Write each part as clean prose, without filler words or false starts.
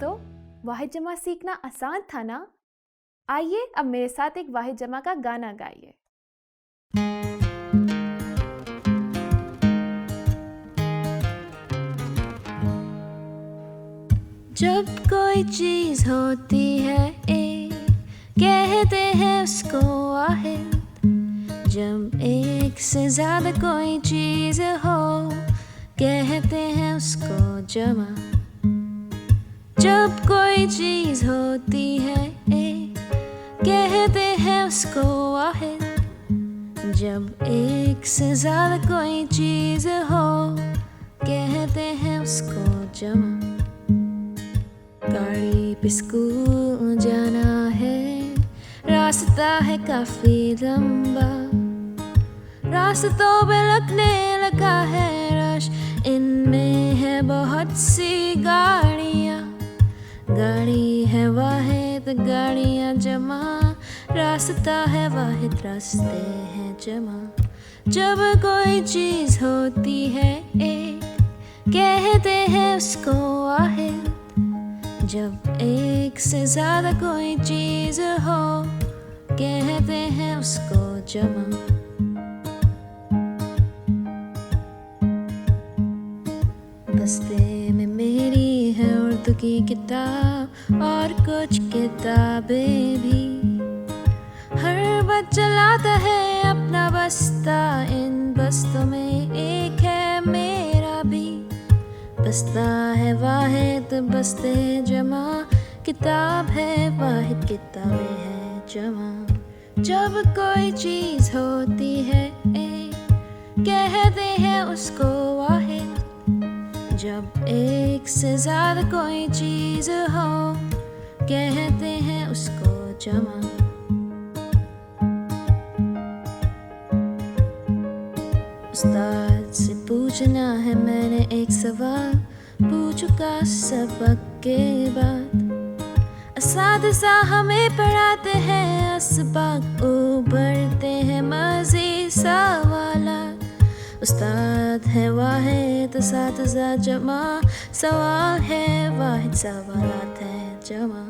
दोस्तों, वाहिद जमा सीखना आसान था ना? आइए अब मेरे साथ एक वाहिद जमा का गाना गाइए। जब कोई चीज होती है एक, कहते हैं उसको वाहिद। जब एक से ज्यादा कोई चीज हो, कहते हैं उसको जमा। जब कोई चीज होती है एक, कहते हैं उसको वाहिद। जब एक से ज्यादा कोई चीज हो, कहते हैं उसको जमा। गाड़ी पे स्कूल जाना है, रास्ता है काफी लंबा। रास्तों पे लगने लगा है रश, इनमें है बहुत सी गाड़ियाँ। गाड़ी है वाहिद, गाड़ियाँ जमा। रास्ता है वाहिद, रास्ते हैं जमा। जब कोई चीज होती है एक, कहते हैं उसको वाहिद। जब एक से ज्यादा कोई चीज हो, कहते हैं उसको जमा। बस्ते में मेरी है उर्दू की किताब और कुछ किताबें भी। हर बच्चा लाता है अपना बस्ता, इन बस्तों में एक है मेरा भी। बस्ता है वाहिद, बस्ते जमा। किताब है वाहिद, किताबें है जमा। जब कोई चीज होती है एक, कहते हैं उसको वाहिद। जब एक से ज्यादा कोई चीज हो, कहते हैं उसको जमा। उस्ताद से पूछना है मैंने एक सवाल, पूछूंगा सबक के बाद। असातिज़ा हमें पढ़ाते हैं असबाक, उभरते हैं मज़ीद सवालात। उस्ताद है वाहिद, असातिज़ा जमा। सवाल है वाहिद, सवालात है जमा।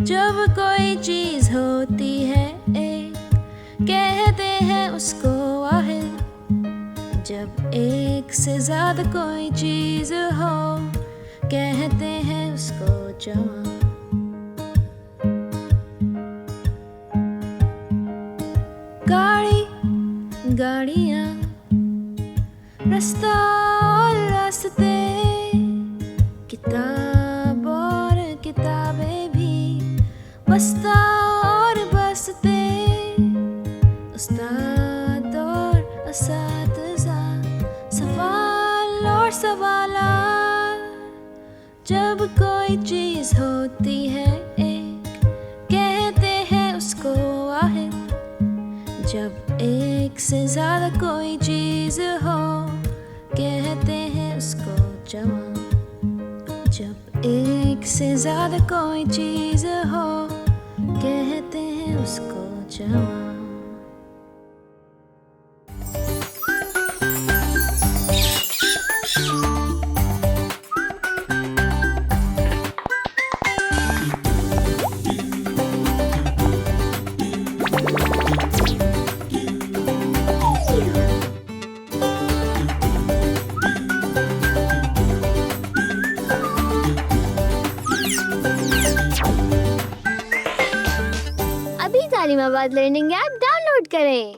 जब कोई चीज़ होती है एक, कहते हैं उसको वाहिद। जब एक से ज्यादा कोई चीज हो, कहते हैं उसको जमा। गाड़ी गाड़ियाँ, रास्ता और रास्ते, किताब और किताबें भी। बस्ता और बस्ते, उस्ताद और असातिज़ा, सवाल और सवालात। जब कोई चीज होती है एक, कहते हैं उसको वाहिद। जब एक से ज्यादा कोई चीज हो, कहते हैं उसको जमा। जब एक से ज्यादा कोई चीज हो, कहते हैं उसको जमा। अभी तालीमाबाद लर्निंग ऐप डाउनलोड करें।